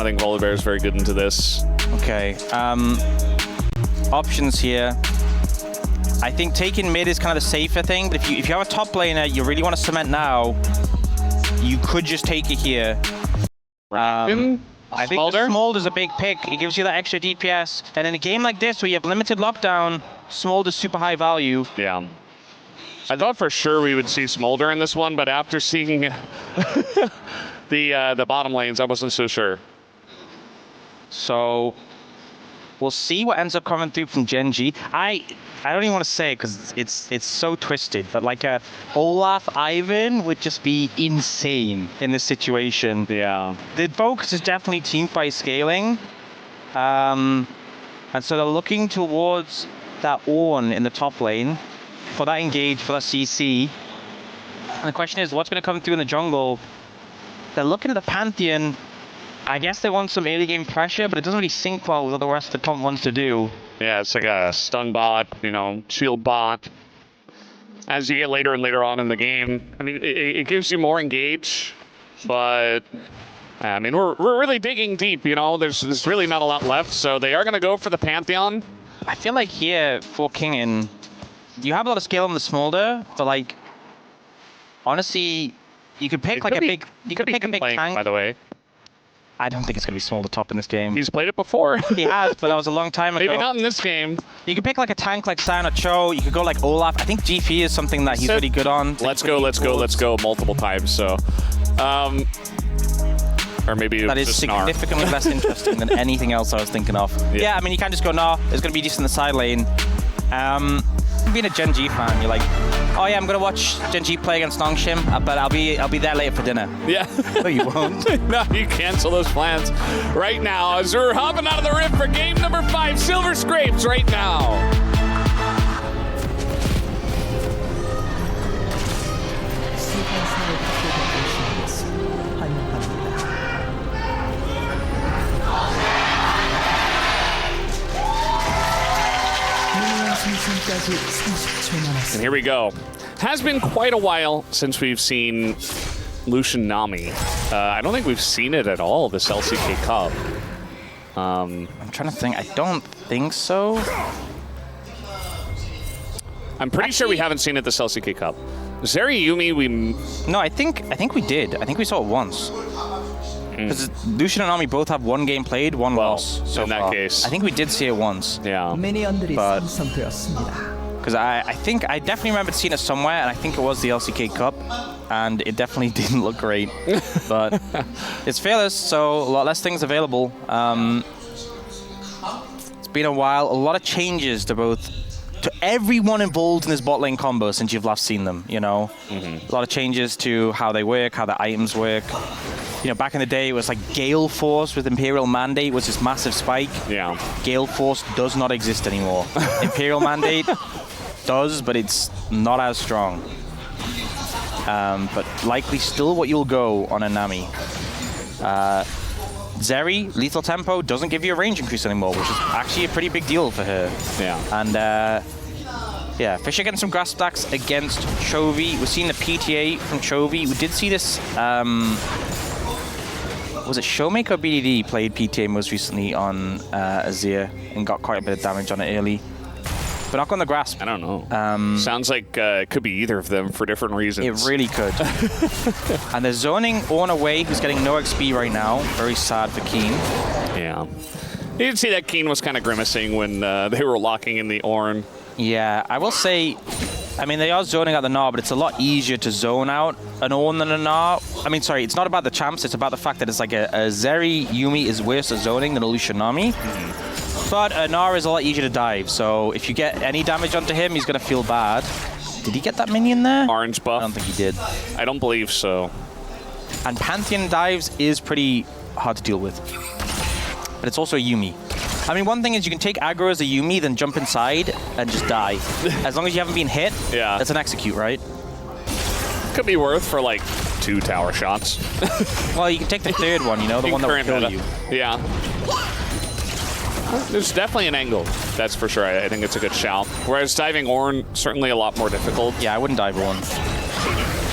think Volibear is very good into this. Okay. Options here. I think taking mid is kind of the safer thing, but if you have a top laner you really want to cement now, you could just take it here. I think Smolder's a big pick. It gives you that extra DPS, and in a game like this where you have limited lockdown, Smolder's super high value. Yeah. I thought for sure we would see Smolder in this one, but after seeing the bottom lanes, I wasn't so sure. So we'll see what ends up coming through from Gen G. I don't even want to say it because it's so twisted, but like a Olaf Ivan would just be insane in this situation. Yeah. The focus is definitely team fight scaling. And so they're looking towards that Ornn in the top lane for that engage, for that CC. And the question is, what's going to come through in the jungle? They're looking at the Pantheon. I guess they want some early game pressure, but it doesn't really sync well with what the rest of the comp wants to do. Yeah, it's like a stun bot, you know, shield bot. As you get later and later on in the game, I mean, it gives you more engage, but I mean, we're really digging deep, you know. There's really not a lot left, so they are going to go for the Pantheon. I feel like here for Kingin, you have a lot of scale on the Smolder, but like, honestly, you could pick like a big, you could pick a big tank. By the way. I don't think it's going to be Smolder top in this game. He's played it before. He has, but that was a long time ago. Maybe not in this game. You could pick like a tank like Sion or Cho. You could go like Olaf. I think GP is something that he's really good on. Let's go multiple times. So, or maybe that is significantly less interesting than anything else I was thinking of. Yeah, I mean, you can't just go, no, it's going to be decent in the side lane. Being a Gen G fan, you're like, oh yeah, I'm gonna watch Gen G play against NONGSHIM, but I'll be there later for dinner. Yeah. No, you won't. No, you cancel those plans right now as we're hopping out of the rift for game number 5, Silver Scrapes right now. And here we go. Has been quite a while since we've seen Lucian Nami. I don't think we've seen it at all this LCK Cup. I'm trying to think. I don't think so. I'm pretty sure we haven't seen it this LCK Cup. Zeri Yuumi, No, I think we did. I think we saw it once. Because Lucian and Nami both have one game played, one loss so in that far. case. I think we did see it once. Yeah. But because I think I definitely remembered seeing it somewhere, and I think it was the LCK Cup, and it definitely didn't look great. But it's fearless, so a lot less things available. It's been a while. A lot of changes to everyone involved in this bot lane combo since you've last seen them. You know, a lot of changes to how they work, how the items work. You know, back in the day, it was like Gale Force with Imperial Mandate was this massive spike. Yeah. Gale Force does not exist anymore. Imperial Mandate does, but it's not as strong. But likely still what you'll go on a Nami. Zeri, Lethal Tempo, doesn't give you a range increase anymore, which is actually a pretty big deal for her. Yeah. And yeah, Fisher getting some grass stacks against Chovy. We're seeing the PTA from Chovy. We did see this, was it Showmaker or BDD played PTA most recently on Azir and got quite a bit of damage on it early. But not on the grasp. I don't know. Sounds like it could be either of them for different reasons. It really could. And they're zoning Ornn away, who's getting no XP right now. Very sad for Keen. Yeah. You did see that Keen was kind of grimacing when they were locking in the Ornn. Yeah, I will say, I mean, they are zoning out the Gnar, but it's a lot easier to zone out an Ornn than a Gnar. I mean, sorry, it's not about the champs, it's about the fact that it's like a Zeri Yuumi is worse at zoning than a Lucian Nami. But a Gnar is a lot easier to dive, so if you get any damage onto him, he's going to feel bad. Did he get that minion there? Orange buff? I don't think he did. I don't believe so. And Pantheon dives is pretty hard to deal with. But it's also a Yuumi. I mean, one thing is you can take aggro as a Yuumi, then jump inside and just die. As long as you haven't been hit, that's an execute, right? Could be worth for like 2 tower shots. Well, you can take the third one, you know, the one that will kill you. Yeah. There's definitely an angle, that's for sure. I think it's a good shout. Whereas diving Ornn, certainly a lot more difficult. Yeah, I wouldn't dive Ornn.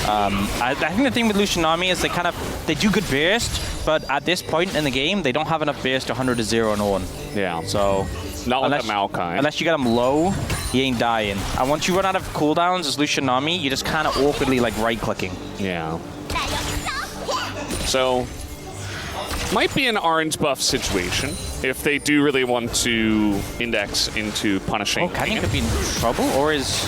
I think the thing with Lucian Nami is they do good burst, but at this point in the game, they don't have enough base to 100 to 0 on Owen. Yeah. So not with the Maokai. Unless you get him low, he ain't dying. And once you run out of cooldowns as Lucian Nami, you're just kind of awkwardly like right-clicking. Yeah. So might be an orange buff situation if they do really want to index into punishing. Oh, Canyon could be in trouble, or is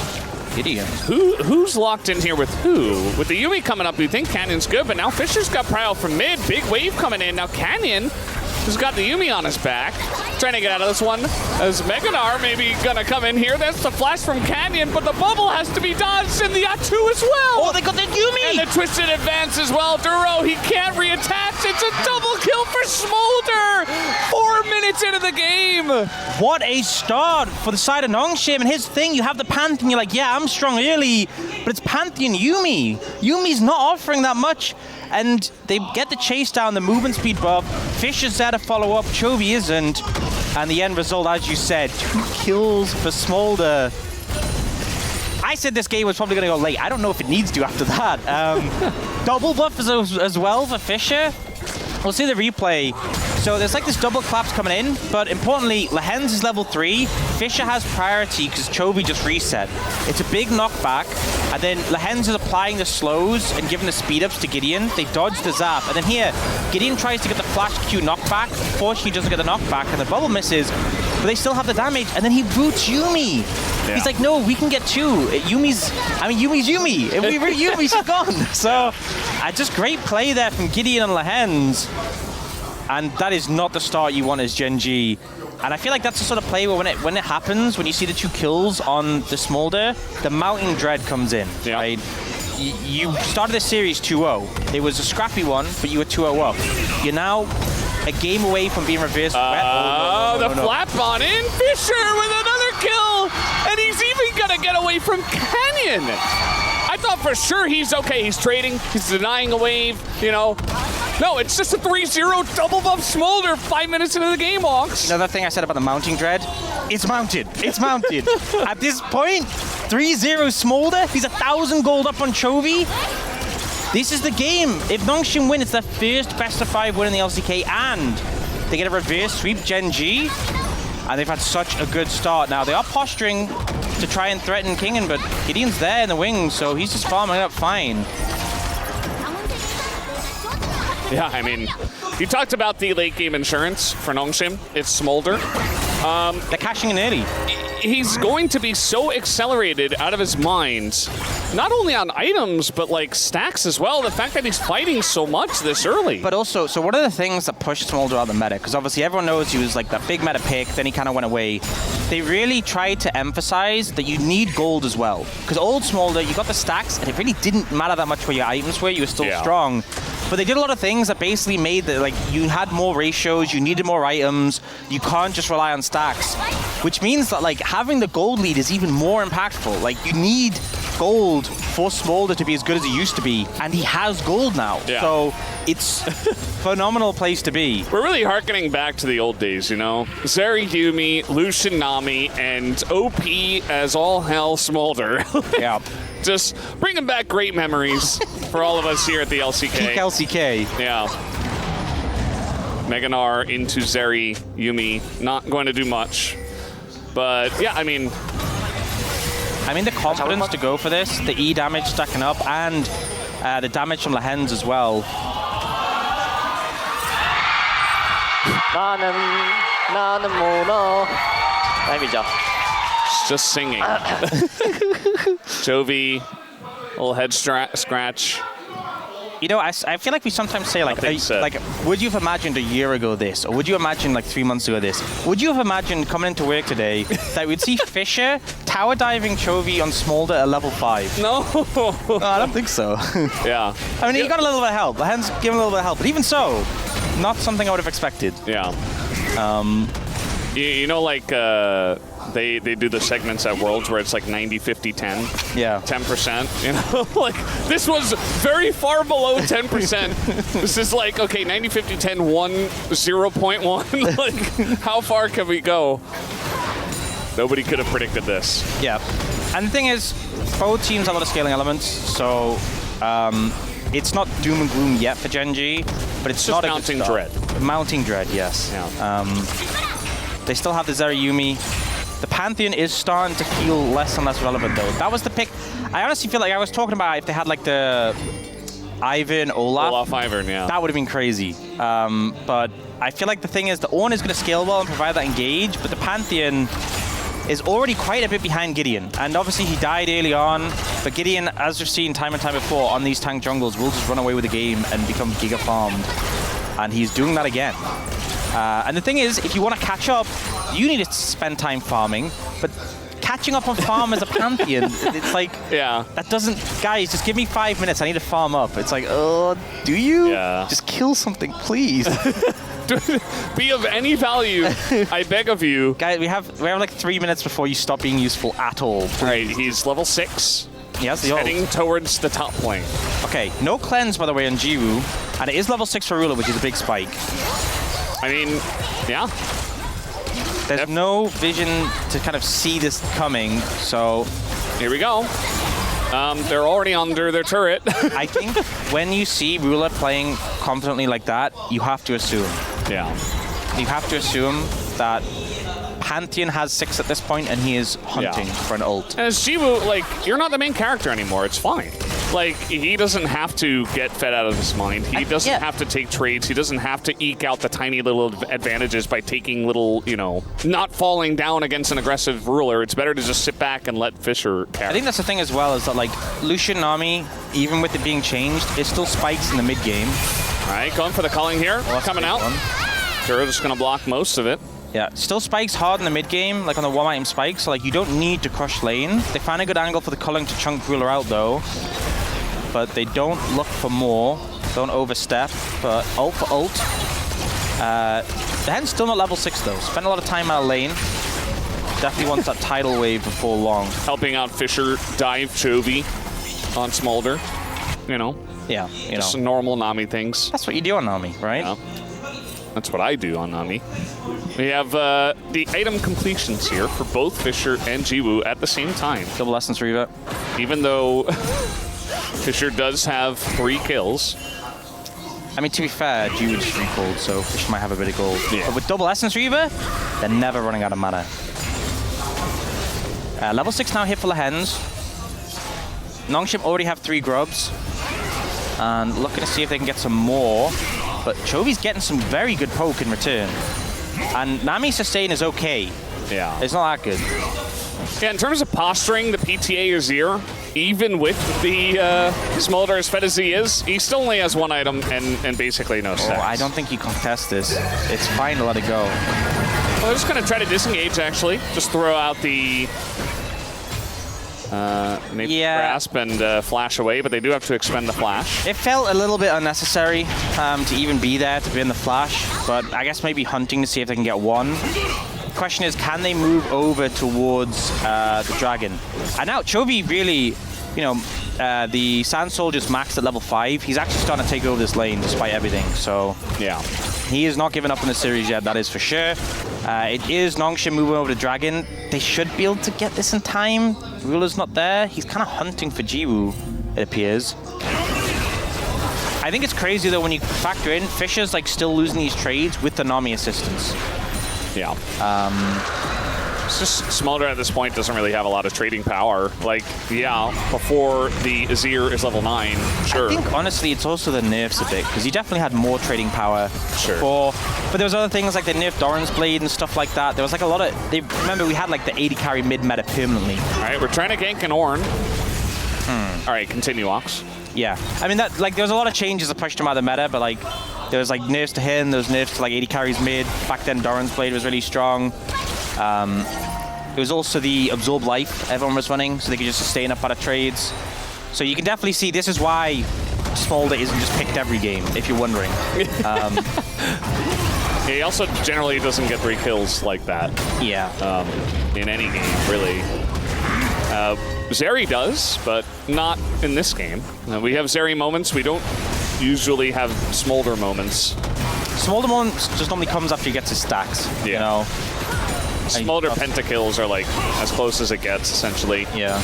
Gideon? Who's locked in here with who? With the Yumi coming up, you think Canyon's good, but now Fisher's got Prio from mid. Big wave coming in. Now Canyon has got the Yumi on his back. Trying to get out of this one as Meganar maybe gonna come in here. That's the flash from Canyon, but the bubble has to be dodged and the Atu as well. Oh, they got the Yumi! And the twisted advance as well. Duro, he can't reattach. It's a double kill for Smolder. 4 minutes into the game. What a start for the side of NONGSHIM. And here's the thing, you have the Pantheon, you're like, yeah, I'm strong early, but it's Pantheon Yumi. Yumi's not offering that much. And they get the chase down, the movement speed buff. Fisher's there to follow up, Chovy isn't. And the end result, as you said, 2 kills for Smolder. I said this game was probably going to go late. I don't know if it needs to after that. Double buff as well for Fisher. We'll see the replay. So there's like this double claps coming in, but importantly, Lehens is level 3. Fisher has priority because Chovy just reset. It's a big knockback, and then Lehens is applying the slows and giving the speed ups to Gideon. They dodge the zap, and then here, Gideon tries to get the flash Q knockback. Unfortunately, he doesn't get the knockback, and the bubble misses, but they still have the damage, and then he boots Yumi. Yeah. He's like, no, we can get 2. Yumi's Yumi. If we root Yumi, she's gone. So, just great play there from Gideon and Lehens. And that is not the start you want as Gen G. And I feel like that's the sort of play where when it happens, when you see the 2 kills on the Smolder, the Mounting Dread comes in, right? You started this series 2-0. It was a scrappy one, but you were 2-0 up. You're now a game away from being reversed. The flap on in. Fisher with another kill. And he's even going to get away from Canyon. I thought for sure he's okay. He's trading. He's denying a wave, you know. No, it's just a 3-0 double buff Smolder 5 minutes into the game, Onks. Another thing I said about the Mounting Dread, it's mounted. It's mounted. At this point, 3-0 Smolder. He's 1,000 gold up on Chovy. This is the game. If NONGSHIM win, it's their first best of 5 win in the LCK, and they get a reverse sweep Gen G. And they've had such a good start. Now, they are posturing to try and threaten Kingen, but Gideon's there in the wings, so he's just farming it up fine. Yeah, I mean, you talked about the late game insurance for NONGSHIM. It's Smolder. They're cashing in early. He's going to be so accelerated out of his mind, not only on items, but like stacks as well. The fact that he's fighting so much this early. But also, so one of the things that pushed Smolder out of the meta, because obviously everyone knows he was like that big meta pick, then he kind of went away. They really tried to emphasize that you need gold as well. Because old Smolder, you got the stacks, and it really didn't matter that much where your items were. You were still strong. But they did a lot of things that basically made that, like, you had more ratios, you needed more items, you can't just rely on stacks. Which means that, like, having the gold lead is even more impactful. Like, you need gold for Smolder to be as good as he used to be, and he has gold now. Yeah. So it's a phenomenal place to be. We're really hearkening back to the old days, you know? Zeri Yumi, Lucian Nami, and OP as all hell Smolder. Yeah. Just bringing back great memories for all of us here at the LCK. Peak LCK. Yeah. Meganar into Zeri Yumi, not going to do much. But yeah, I mean, the confidence to go for this, the E damage stacking up, and the damage from Lehens as well. Just singing. Chovy, little head scratch. You know, I feel like we sometimes say, like, would you have imagined a year ago this? Or would you imagine, like, 3 months ago this? Would you have imagined coming into work today that we'd see Fisher tower diving Chovy on Smolder at level 5? No. I don't think so. Yeah. I mean, he got a little bit of help. The hands give him a little bit of help. But even so, not something I would have expected. Yeah. You know, like, they do the segments at Worlds where it's like 90, 50, 10. Yeah. 10%, you know? Like, this was very far below 10%. This is like, okay, 90, 50, 10, 1, 0.1. Like, how far can we go? Nobody could have predicted this. Yeah. And the thing is, both teams have a lot of scaling elements, so it's not doom and gloom yet for Gen G. but it's just not mounting a good start. dread. Mounting dread, yes. Yeah. They still have the Zerayumi. The Pantheon is starting to feel less and less relevant, though. That was the pick. I honestly feel like I was talking about if they had like the Ivan, Olaf. Ivan, yeah. That would have been crazy. But I feel like the thing is the Oner is going to scale well and provide that engage, but the Pantheon is already quite a bit behind Gideon. And obviously he died early on, but Gideon, as we've seen time and time before on these tank jungles, will just run away with the game and become giga farmed. And he's doing that again. And the thing is, if you want to catch up, you need to spend time farming, but catching up on farm as a Pantheon, it's like, that doesn't, guys, just give me 5 minutes, I need to farm up. It's like, oh, do you? Yeah. Just kill something, please. Be of any value, I beg of you. Guys, we have like 3 minutes before you stop being useful at all. All right, he's level 6. He has the heading towards the top lane. Okay, no cleanse, by the way, on Jiwoo, and it is level 6 for Ruler, which is a big spike. I mean, yeah. There's no vision to kind of see this coming, so... Here we go. They're already under their turret. I think when you see Ruler playing confidently like that, you have to assume. Yeah. You have to assume that Pantheon has 6 at this point, and he is hunting for an ult. And as Jiwoo, like, you're not the main character anymore. It's fine. Like, he doesn't have to get fed out of his mind. He doesn't have to take trades. He doesn't have to eke out the tiny little advantages by taking little, you know, not falling down against an aggressive Ruler. It's better to just sit back and let Fisher carry. I think that's the thing as well, is that, like, Lucian Nami, even with it being changed, it still spikes in the mid-game. All right, going for the culling here. Coming out. They're just going to block most of it. Yeah, still spikes hard in the mid-game, like on the one-item spikes, so like you don't need to crush lane. They find a good angle for the culling to chunk Ruler out though, but they don't look for more, don't overstep, but ult for ult. The Hen's still not level 6 though, spent a lot of time out of lane. Definitely wants that tidal wave before long. Helping out Fisher dive Chovy on Smolder, you know. Yeah, just some normal Nami things. That's what you do on Nami, right? Yeah. That's what I do on Nami. We have the item completions here for both Fisher and Jiwoo at the same time. Double Essence Reaver. Even though Fisher does have 3 kills. I mean, to be fair, Jiwoo just recalled, so Fisher might have a bit of gold. Yeah. But with Double Essence Reaver, they're never running out of mana. Level 6 now hit for the Hens. NONGSHIM already have 3 grubs. And looking to see if they can get some more. But Chovy's getting some very good poke in return. And Nami's sustain is okay. Yeah. It's not that good. Yeah, in terms of posturing, the PTA is here. Even with the Smolder as fed as he is, he still only has 1 item and basically no stacks. Oh, I don't think you contest this. It's fine to let it go. Well, they're just going to try to disengage, actually. Just throw out the grasp and flash away, but they do have to expend the flash. It felt a little bit unnecessary to even be there, to be in the flash, but I guess maybe hunting to see if they can get 1. The question is, can they move over towards the dragon? And now Chovy really, you know, the Sand Soldier's maxed at level 5. He's actually starting to take over this lane despite everything, so yeah. He is not giving up on the series yet, that is for sure. It is NONGSHIM moving over to Dragon. They should be able to get this in time. Ruler's not there. He's kind of hunting for Jiwoo, it appears. I think it's crazy though when you factor in Fisher's like still losing these trades with the Nami assistance. Yeah. It's just Smolder at this point doesn't really have a lot of trading power. Like, yeah, before the Azir is level 9, sure. I think honestly it's also the nerfs a bit, because he definitely had more trading power before. But there was other things like the nerf Doran's Blade and stuff like that. There was like a lot of, remember we had like the 80 carry mid meta permanently. All right, we're trying to gank an Ornn. All right, continue, Ox. Yeah, I mean that, like there was a lot of changes that pushed him out of the meta, but like there was like nerfs to him, there was nerfs to like 80 carries mid. Back then Doran's Blade was really strong. It was also the Absorb Life everyone was running, so they could just sustain up out of trades. So you can definitely see this is why Smolder isn't just picked every game, if you're wondering. He also generally doesn't get 3 kills like that. Yeah. In any game, really. Zeri does, but not in this game. We have Zeri moments. We don't usually have Smolder moments. Smolder moments just normally comes after he gets his stacks, you know? Smolder pentakills are like as close as it gets, essentially. Yeah.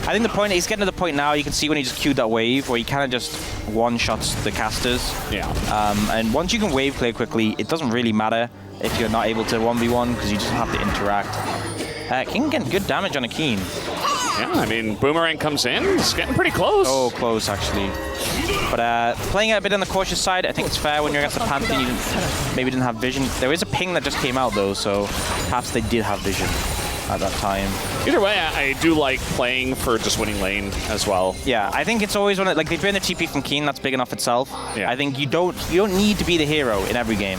I think the point, he's getting to the point now, you can see when he just queued that wave, where he kind of just one-shots the casters. Yeah. And once you can wave clear quickly, it doesn't really matter if you're not able to 1v1, because you just have to interact. King getting good damage on a Keen. Yeah, I mean, Boomerang comes in, it's getting pretty close. Oh, close, actually. But playing it a bit on the cautious side, I think it's fair when you're against the Pantheon, you maybe didn't have vision. There is a ping that just came out, though, so perhaps they did have vision at that time. Either way, I do like playing for just winning lane as well. Yeah, I think it's always like they bring the TP from Keen, that's big enough itself. Yeah. I think you don't need to be the hero in every game.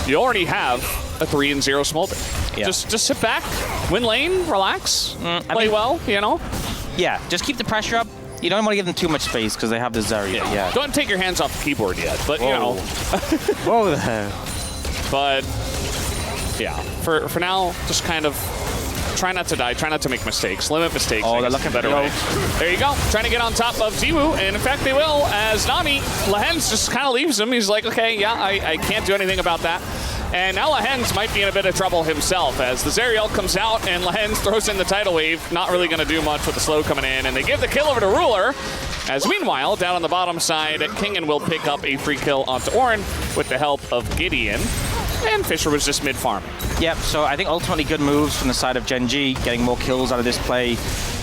You already have a 3-0 Smolder. Yeah. Just sit back, win lane, relax, play well, you know? Yeah, just keep the pressure up. You don't want to give them too much space because they have the Zeri. Yeah. Don't take your hands off the keyboard yet, but you know. Whoa there. But yeah, for now, just kind of try not to die, try not to make mistakes, limit mistakes. Oh, they're looking a better way. There you go, trying to get on top of Ziwu, and in fact they will, as Nami, Lehens just kind of leaves him. He's like, okay, yeah, I can't do anything about that. And now Lehens might be in a bit of trouble himself, as the Zerial comes out and Lehens throws in the tidal wave. Not really going to do much with the slow coming in, and they give the kill over to Ruler. As meanwhile, down on the bottom side, Kingen will pick up a free kill onto Oren with the help of Gideon. And Fisher was just mid-farming. Yep, so I think ultimately good moves from the side of GenG, getting more kills out of this play,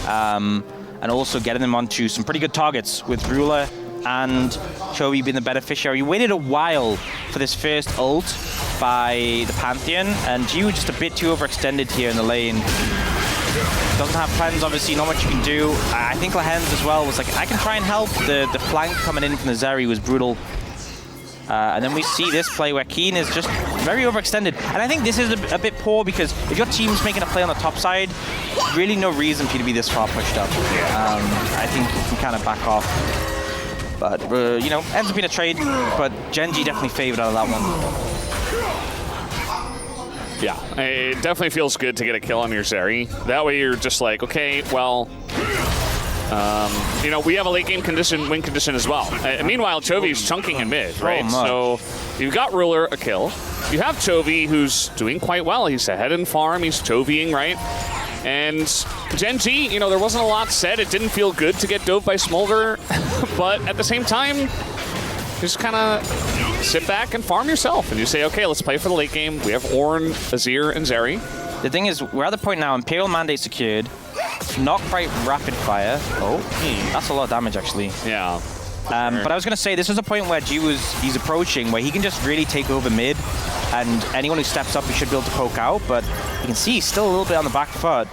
and also getting them onto some pretty good targets with Ruler and Chovy being the beneficiary. Waited a while for this first ult by the Pantheon, and G was just a bit too overextended here in the lane. Doesn't have plans, obviously, not much you can do. I think Lehens as well was like, I can try and help. The flank coming in from the Zeri was brutal. And then we see this play where Keen is just very overextended. And I think this is a bit poor because if your team's making a play on the top side, really no reason for you to be this far pushed up. I think you can kind of back off. But, you know, ends up being a trade, but GenG definitely favored out of that one. Yeah, it definitely feels good to get a kill on your Zeri. That way you're just like, okay, well, you know, we have a late game win condition as well. Meanwhile, Chovy's chunking in mid, right? So you've got Ruler a kill. You have Chovy, who's doing quite well. He's ahead in farm. He's Chovying, right? And GenG, you know, there wasn't a lot said. It didn't feel good to get dove by Smolder, but at the same time, just kind of sit back and farm yourself. And you say, okay, let's play for the late game. We have Ornn, Azir, and Zeri. The thing is, we're at the point now, Imperial Mandate secured. Not quite rapid fire. Oh, that's a lot of damage, actually. Yeah. But I was going to say, this is a point where he's approaching, where he can just really take over mid, and anyone who steps up, he should be able to poke out, but you can see he's still a little bit on the back foot.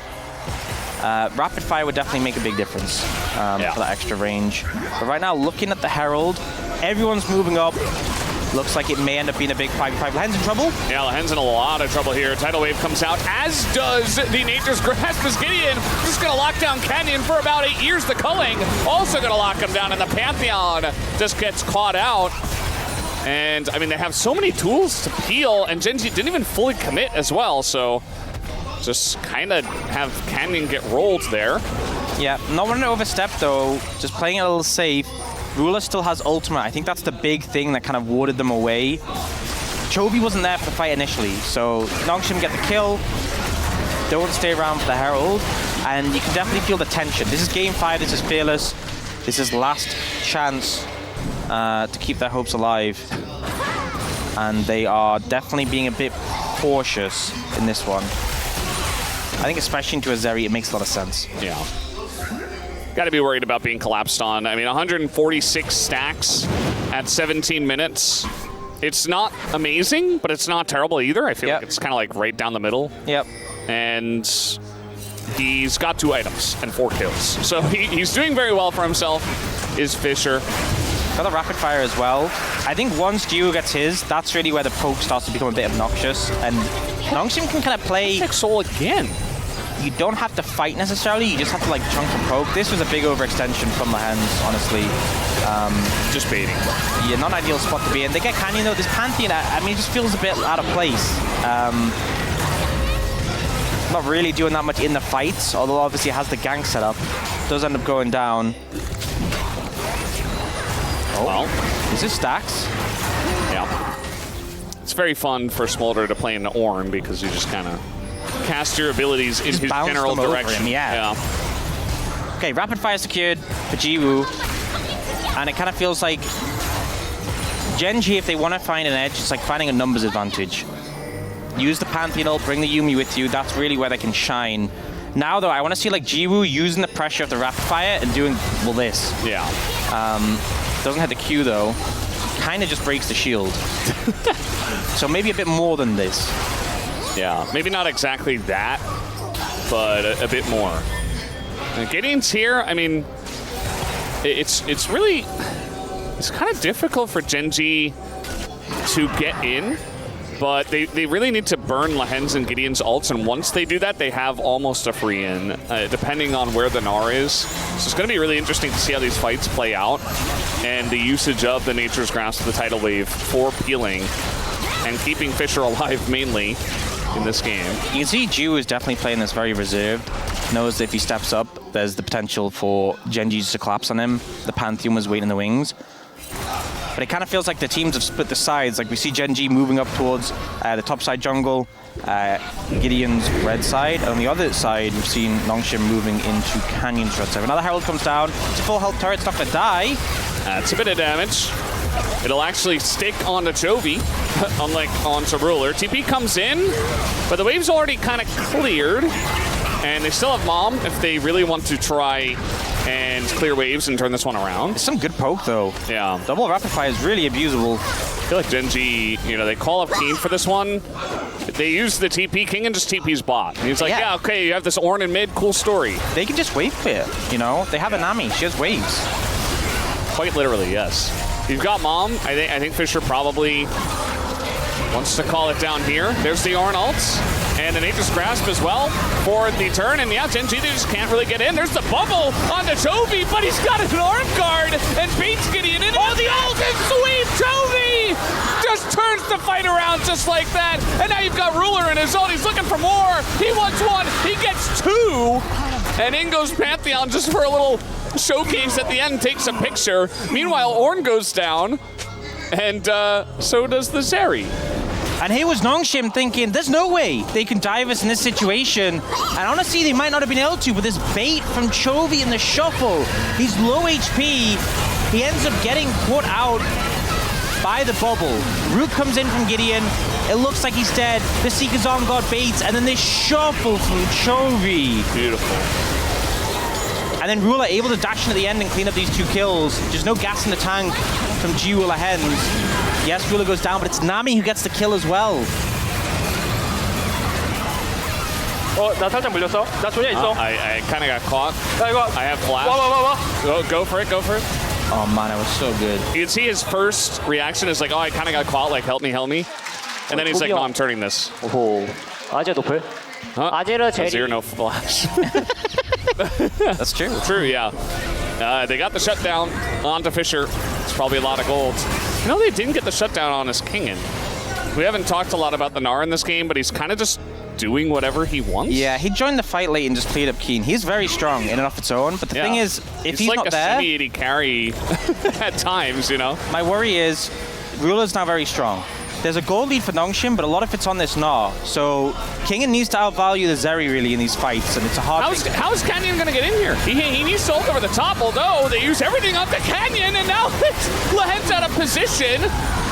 Rapid fire would definitely make a big difference for that extra range. But right now, looking at the Herald, everyone's moving up. Looks like it may end up being a big 5v5. Lehens in trouble? Yeah, Lehens in a lot of trouble here. Tidal Wave comes out, as does the Nature's Grasp as Gideon. Just going to lock down Canyon for about 8 years. The Culling also going to lock him down, and the Pantheon just gets caught out. And, I mean, they have so many tools to peel, and GenG didn't even fully commit as well, so just kind of have Canyon get rolled there. Yeah, not wanting to overstep, though. Just playing it a little safe. Ruler still has ultimate. I think that's the big thing that kind of warded them away. Chovy wasn't there for the fight initially, so NONGSHIM get the kill. Don't stay around for the Herald, and you can definitely feel the tension. This is game 5, this is Fearless. This is last chance to keep their hopes alive. And they are definitely being a bit cautious in this one. I think especially into a Zeri, it makes a lot of sense. Yeah. Got to be worried about being collapsed on. I mean, 146 stacks at 17 minutes. It's not amazing, but it's not terrible either. I feel like it's kind of like right down the middle. Yep. And he's got 2 items and 4 kills. So he's doing very well for himself, is Fisher. Got the rapid fire as well. I think once Geo gets his, that's really where the poke starts to become a bit obnoxious. And NONGSHIM can kind of play... Take Soul again. You don't have to fight necessarily, you just have to like chunk and poke. This was a big overextension from Lehens, honestly. Just baiting. Yeah, not an ideal spot to be in. They get Canyon though, this Pantheon, I mean, it just feels a bit out of place. Not really doing that much in the fights, although obviously it has the gank set up. Does end up going down. Oh, well. This is stacks. Yeah. It's very fun for Smolder to play in the Ornn because you just kind of cast your abilities in his general direction. Yeah. Okay, rapid fire secured for Jiwoo. And it kind of feels like Gen G, if they want to find an edge, it's like finding a numbers advantage. Use the Pantheon ult, bring the Yuumi with you. That's really where they can shine. Now, though, I want to see like Jiwoo using the pressure of the rapid fire and doing, well, this. Yeah. Doesn't hit the Q, though. Kind of just breaks the shield. So maybe a bit more than this. Yeah, maybe not exactly that, but a bit more. And Gideon's here, I mean, it's really, it's kind of difficult for Gen G to get in, but they really need to burn Lehen's and Gideon's ults, and once they do that, they have almost a free in, depending on where the Gnar is. So it's going to be really interesting to see how these fights play out, and the usage of the Nature's Grasp of the Tidal Wave for peeling and keeping Fisher alive mainly in this game. You can see Jiwoo is definitely playing this very reserved. Knows that if he steps up, there's the potential for Gen G to collapse on him. The Pantheon was waiting in the wings. But it kind of feels like the teams have split the sides. Like we see Gen G moving up towards the top side jungle, Gideon's red side. On the other side, we've seen NONGSHIM moving into Canyon's red side. Another Herald comes down. It's a full health turret. It's not going to die. That's a bit of damage. It'll actually stick onto Chovy, unlike onto Ruler. TP comes in, but the wave's already kind of cleared. And they still have Mom if they really want to try and clear waves and turn this one around. It's some good poke, though. Yeah. Double rapid fire is really abusable. I feel like Gen G, you know, they call up Keen for this one. They use the TP. King and just TP's bot. And he's like, yeah, okay, you have this Oner in mid, cool story. They can just wave clear, you know? They have a Nami. She has waves. Quite literally, yes. You've got Mom. I think Fisher probably wants to call it down here. There's the Oner ults. And the Nature's Grasp as well for the turn. And yeah, Gen G, they just can't really get in. There's the bubble on the Chovy, but he's got an arm guard and beats Gideon in. Oh, the ult and sweep! Chovy just turns the fight around just like that. And now you've got Ruler in his ult. He's looking for more. He wants one. He gets two. And in goes Pantheon just for a little showcase at the end, takes a picture. Meanwhile, Ornn goes down. And so does the Zeri. And here was NONGSHIM thinking, there's no way they can dive us in this situation. And honestly, they might not have been able to, but this bait from Chovy in the shuffle. He's low HP. He ends up getting put out by the bubble. Root comes in from Gideon. It looks like he's dead. The Seeker's Arm God baits, and then this shuffle from Chovy. Beautiful. And then Ruler able to dash in at the end and clean up these two kills. There's no gas in the tank from Jiwoo Lehen's. Yes, Ruler goes down, but it's Nami who gets the kill as well. 나 살짝 물렸어. 나 조냐 있어. I kind of got caught. 야 이거. I have flash. 와. Go for it, go for it. Oh man, it was so good. You can see his first reaction is like, oh, I kind of got caught, like, help me. And then he's like, no, I'm turning this. 오호. 아재 노플. Huh? 아재르 Zero 제리. no flash. That's true. True, yeah. They got the shutdown onto Fisher. It's probably a lot of gold. You know, they didn't get the shutdown on his Kingen. We haven't talked a lot about the Gnar in this game, but he's kind of just doing whatever he wants. Yeah, he joined the fight late and just cleared up Keen. He's very strong in and of its own, but the thing is, if he's like not a there, semi-80 carry at times, you know? my worry is Ruler's now very strong. There's a gold lead for NONGSHIM, but a lot of it's on this Gnar. So Kingen needs to outvalue the Zeri really in these fights, and it's a hard How's Canyon going to get in here? He needs to ult over the top, although they use everything up to Canyon, and now Lehen's out of position.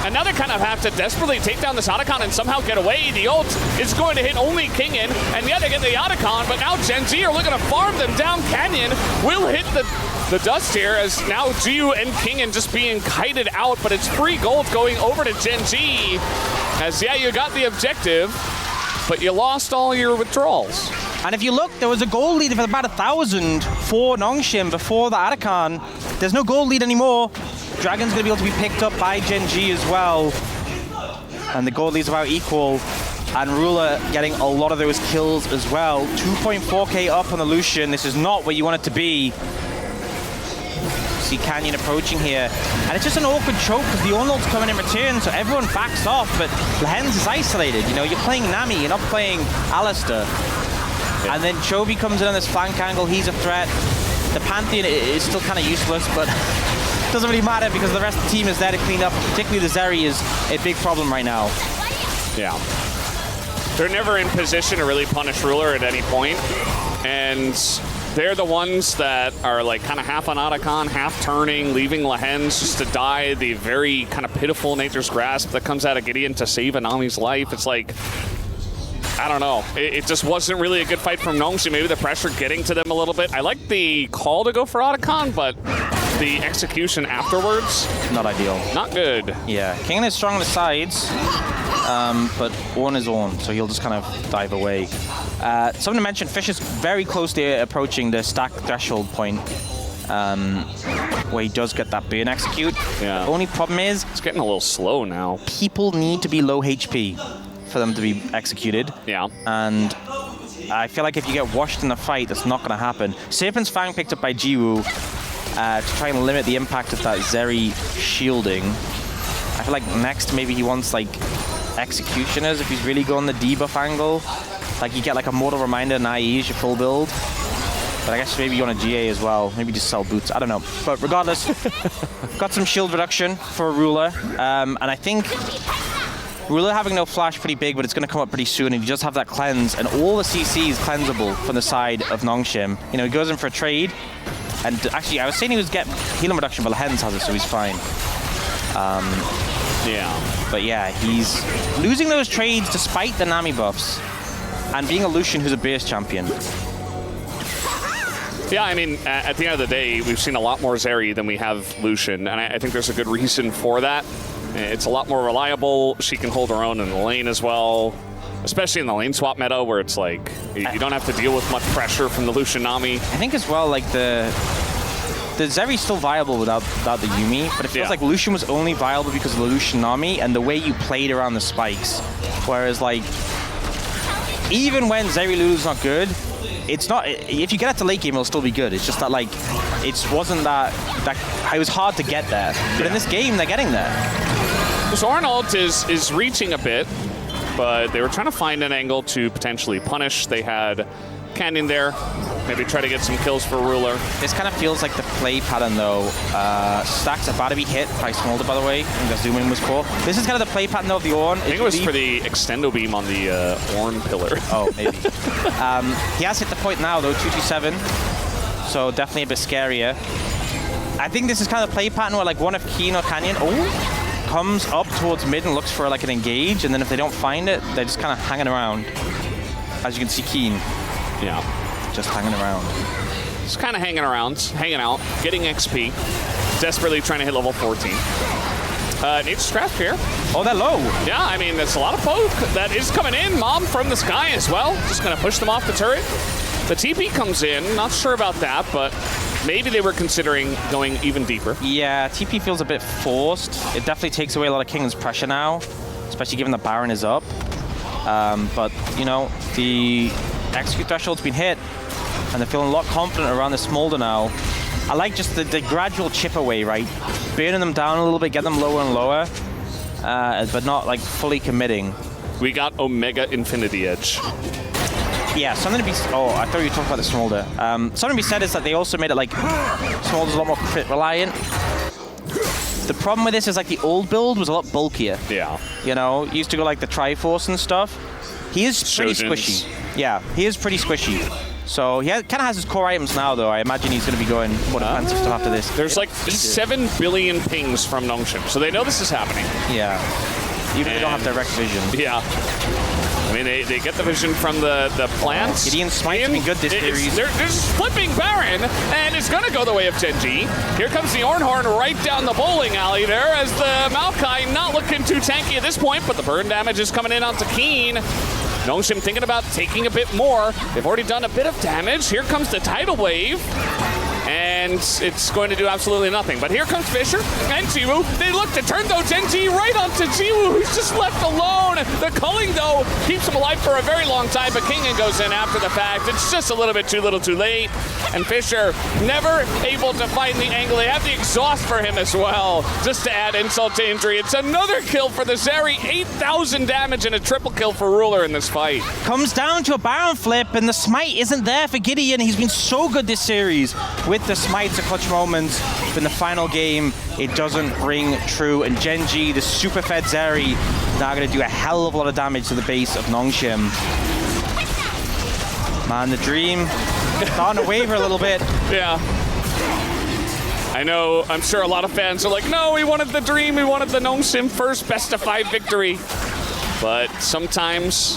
And now they kind of have to desperately take down this Otacon and somehow get away. The ult is going to hit only Kingen, and yeah, they get the Otacon, but now Gen Z are looking to farm them down. Canyon will hit the dust here as now Jiwoo and Kingen just being kited out, but it's free gold going over to Gen G. As yeah, you got the objective, but you lost all your withdrawals. And if you look, there was a gold lead of about 1,000 for NONGSHIM before the Otacon. There's no gold lead anymore. Dragon's going to be able to be picked up by Gen G as well. And the gold lead's about equal. And Ruler getting a lot of those kills as well. 2.4k up on the Lucian. This is not where you want it to be. See Canyon approaching here. And it's just an awkward choke because the Ornn ult's coming in return, so everyone backs off. But Lehen's is isolated. You know, you're playing Nami, you're not playing Alistair. Yeah. And then Chovy comes in on this flank angle. He's a threat. The Pantheon is still kind of useless, but doesn't really matter because the rest of the team is there to clean up. Particularly the Zeri is a big problem right now. Yeah. They're never in position to really punish Ruler at any point. And they're the ones that are like kind of half on Otacon, half turning, leaving Lahens just to die the very kind of pitiful Nature's Grasp that comes out of Gideon to save Anami's life. It's like, I don't know. It just wasn't really a good fight from NONGSHIM. Maybe the pressure getting to them a little bit. I like the call to go for Otacon, but the execution afterwards, Not ideal. not good. Yeah, King is strong on the sides, but Orn is on, so he'll just kind of dive away. Something to mention, Fish is very closely approaching the stack threshold point, where he does get that burn execute. Yeah. The only problem is, It's getting a little slow now. people need to be low HP for them to be executed. Yeah. And I feel like if you get washed in the fight, that's not going to happen. Serpent's Fang picked up by Jiwoo to try and limit the impact of that Zeri shielding. I feel like next maybe he wants like Executioners if he's really going the debuff angle. Like you get like a Mortal Reminder, Naive, your full build. But I guess maybe you want a GA as well. Maybe just sell boots. I don't know. But regardless, got some shield reduction for Ruler. And I think Ruler having no flash pretty big, but it's going to come up pretty soon. And he does have that cleanse, and all the CC is cleansable from the side of NONGSHIM. You know, he goes in for a trade. And actually, I was saying he was getting healing reduction, but Lahens has it, so he's fine. Yeah. But yeah, he's losing those trades despite the Nami buffs and being a Lucian who's a base champion. Yeah, I mean, at the end of the day, we've seen a lot more Zeri than we have Lucian, and I think there's a good reason for that. It's a lot more reliable. She can hold her own in the lane as well, especially in the lane swap meta where it's like you don't have to deal with much pressure from the Lucian Nami. I think as well, like the Zeri's still viable without the Yuumi, but it feels like Lucian was only viable because of the Lucian Nami and the way you played around the spikes. Whereas like, even when Zeri Lulu's not good, it's not, if you get it to late game, it'll still be good. It's just that like, it wasn't that it was hard to get there. But in this game, they're getting there. So Arnold is reaching a bit, but they were trying to find an angle to potentially punish. They had Canyon there, maybe try to get some kills for Ruler. This kind of feels like the play pattern though. Stack's about to be hit by Smolder, by the way. I think the zoom in was cool. This is kind of the play pattern though of the Orn. I think it was for the extendo beam on the Orn pillar. Oh, maybe. He has hit the point now though, 227. So definitely a bit scarier. I think this is kind of the play pattern where like one of Keen or Canyon comes up towards mid and looks for like an engage, and then if they don't find it, they're just kind of hanging around. As you can see, Keen. Yeah. Just hanging around. Just kind of hanging around, hanging out, getting XP. Desperately trying to hit level 14. Needs scrap here. Oh, they're low. Yeah, I mean, there's a lot of poke that is coming in. Mom from the sky as well. Just going to push them off the turret. The TP comes in. Not sure about that, but maybe they were considering going even deeper. Yeah, TP feels a bit forced. It definitely takes away a lot of Kingdom's pressure now, especially given the Baron is up. But, you know, the execute threshold's been hit, and they're feeling a lot confident around the Smolder now. I like just the gradual chip away, right? Burning them down a little bit, get them lower and lower, but not like fully committing. We got Omega Infinity Edge. Yeah, something to be... Oh, I thought you were talking about the Smolder. Something to be said is that they also made it like Smolder's a lot more crit reliant. The problem with this is like the old build was a lot bulkier. Yeah. You know, he used to go like the Triforce and stuff. He is pretty squishy. Yeah, he is pretty squishy. So he kind of has his core items now, though. I imagine he's going to be going more defensive stuff after this. There's like 7 billion pings from NONGSHIM, so they know this is happening. Yeah. Even if they don't have direct vision. Yeah. I mean, they get the vision from the plants. Gideon's smite's been good this series. There's flipping Baron, and it's going to go the way of GenG. Here comes the Ornhorn right down the bowling alley there, as the Maokai not looking too tanky at this point, but the burn damage is coming in onto Keen. NONGSHIM thinking about taking a bit more. They've already done a bit of damage. Here comes the tidal wave. And it's going to do absolutely nothing. But here comes Fisher and Jiwoo. They look to turn, though, GenG right onto Jiwoo, who's just left alone. The culling, though, keeps him alive for a very long time, but Kingen goes in after the fact. It's just a little bit too little too late. And Fisher never able to find the angle. They have the exhaust for him as well, just to add insult to injury. It's another kill for the Zeri. 8,000 damage and a triple kill for Ruler in this fight. Comes down to a Baron flip, and the smite isn't there for Gideon. He's been so good this series with the smites at clutch moments. But in the final game, it doesn't ring true. And GenG, the super fed Zeri, now going to do a hell of a lot of damage to the base of NONGSHIM. Man, the dream starting to waver a little bit. Yeah. I know, I'm sure a lot of fans are like, no, we wanted the dream, we wanted the NONGSHIM first best-of-5 victory. But sometimes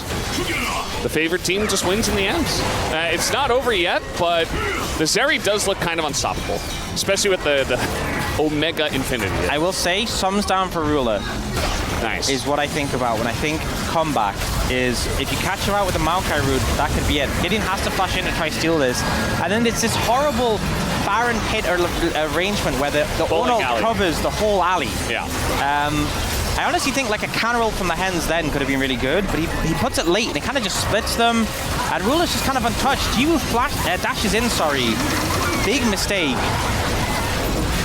the favorite team just wins in the end. It's not over yet, but the Zeri does look kind of unstoppable, especially with the Omega Infinity. I will say, thumbs down for Ruler. Nice. Is what I think about when I think comeback is if you catch him out with the Maokai route, that could be it. Gideon has to flash in to try steal this. And then it's this horrible Baron pit arrangement where the Oner covers the whole alley. Yeah. I honestly think like a counter ult from the Hens then could have been really good, but he puts it late and it kind of just splits them. And Ruler's just kind of untouched. Jiwoo dashes in, sorry. Big mistake.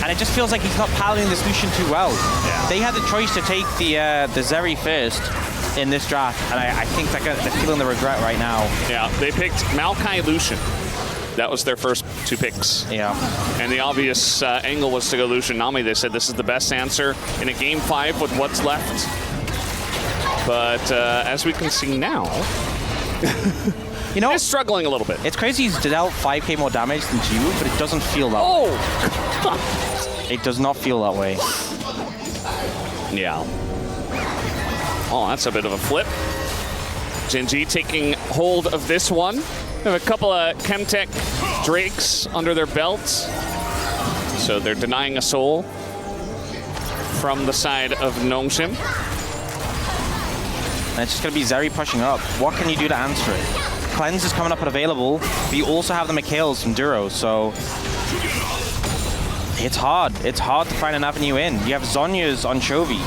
And it just feels like he's not piloting this Lucian too well. Yeah. They had the choice to take the Zeri first in this draft, and I think they're feeling the regret right now. Yeah, they picked Maokai Lucian. That was their first 2 picks. Yeah. And the obvious angle was to go Lucian Nami. They said this is the best answer in a game 5 with what's left. But as we can see now, you know, he's struggling a little bit. It's crazy he's dealt 5k more damage than Jiwoo, but it doesn't feel that way. It does not feel that way. Yeah. Oh, that's a bit of a flip. GENG taking hold of this one. They have a couple of Chemtech Drakes under their belts. So they're denying a soul from the side of NONGSHIM. And it's just going to be Zeri pushing up. What can you do to answer it? Cleanse is coming up unavailable, but you also have the Mikhails from Duro, so it's hard. It's hard to find an avenue in. You have Zhonya's on Chovy.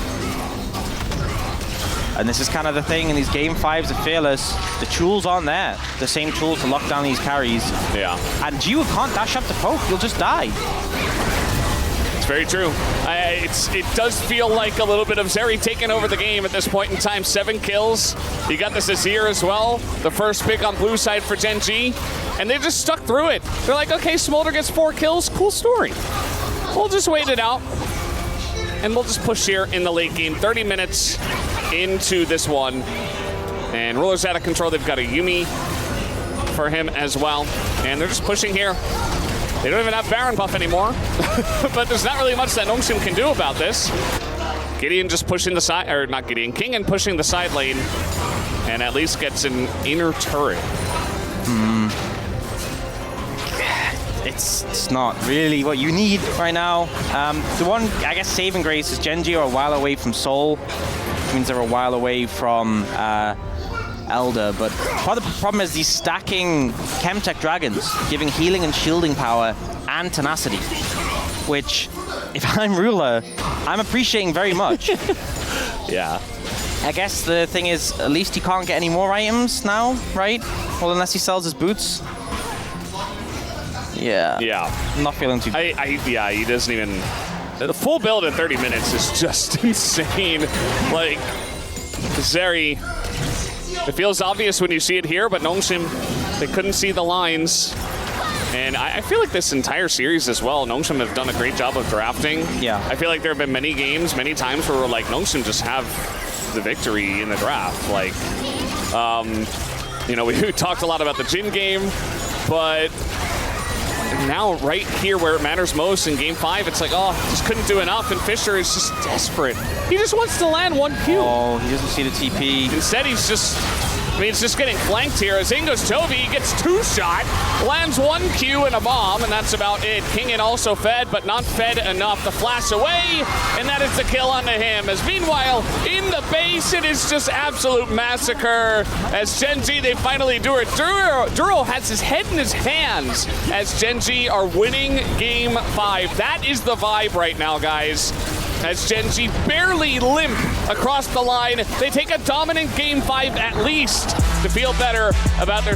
And this is kind of the thing in these game 5s of Fearless. The tools aren't there. The same tools to lock down these carries. Yeah. And Jiwoo can't dash up to poke. You'll just die. It's very true. It does feel like a little bit of Zeri taking over the game at this point in time. 7 kills. You got this Azir as well. The first pick on blue side for GENG. And they just stuck through it. They're like, okay, Smolder gets 4 kills. Cool story. We'll just wait it out. And we'll just push here in the late game. 30 minutes into this one. And Ruler's out of control. They've got a Yuumi for him as well. And they're just pushing here. They don't even have Baron buff anymore. But there's not really much that NONGSHIM can do about this. Gideon just pushing the side, or not Gideon, Kingen pushing the side lane. And at least gets an inner turret. It's not really what you need right now. The one, I guess, saving grace is GENG are a while away from Soul. Which means they're a while away from Elder, but part of the problem is these stacking Chemtech Dragons, giving healing and shielding power and tenacity, which, if I'm Ruler, I'm appreciating very much. Yeah. I guess the thing is, at least he can't get any more items now, right? Well, unless he sells his boots. Yeah. Yeah. I'm not feeling too good. Yeah, he doesn't even... The full build in 30 minutes is just insane. Like, Zeri... It feels obvious when you see it here, but NONGSHIM, they couldn't see the lines. And I feel like this entire series as well, NONGSHIM have done a great job of drafting. Yeah. I feel like there have been many games, many times where we're like, NONGSHIM just have the victory in the draft. Like, you know, we talked a lot about the Jin game, but now right here where it matters most in game 5, it's like, oh, just couldn't do enough, and Fisher is just desperate. He just wants to land 1 Q. Oh, he doesn't see the TP. Instead, he's just, I mean, it's just getting flanked here. As in goes Toby, he gets 2-shot, lands 1 Q and a bomb, and that's about it. Kingen also fed, but not fed enough to flash away, and that is the kill onto him. As meanwhile, in the base, it is just absolute massacre. As GENG, they finally do it. Duro has his head in his hands as GENG are winning game 5. That is the vibe right now, guys. As GENG barely limp across the line, they take a dominant game 5 at least to feel better about their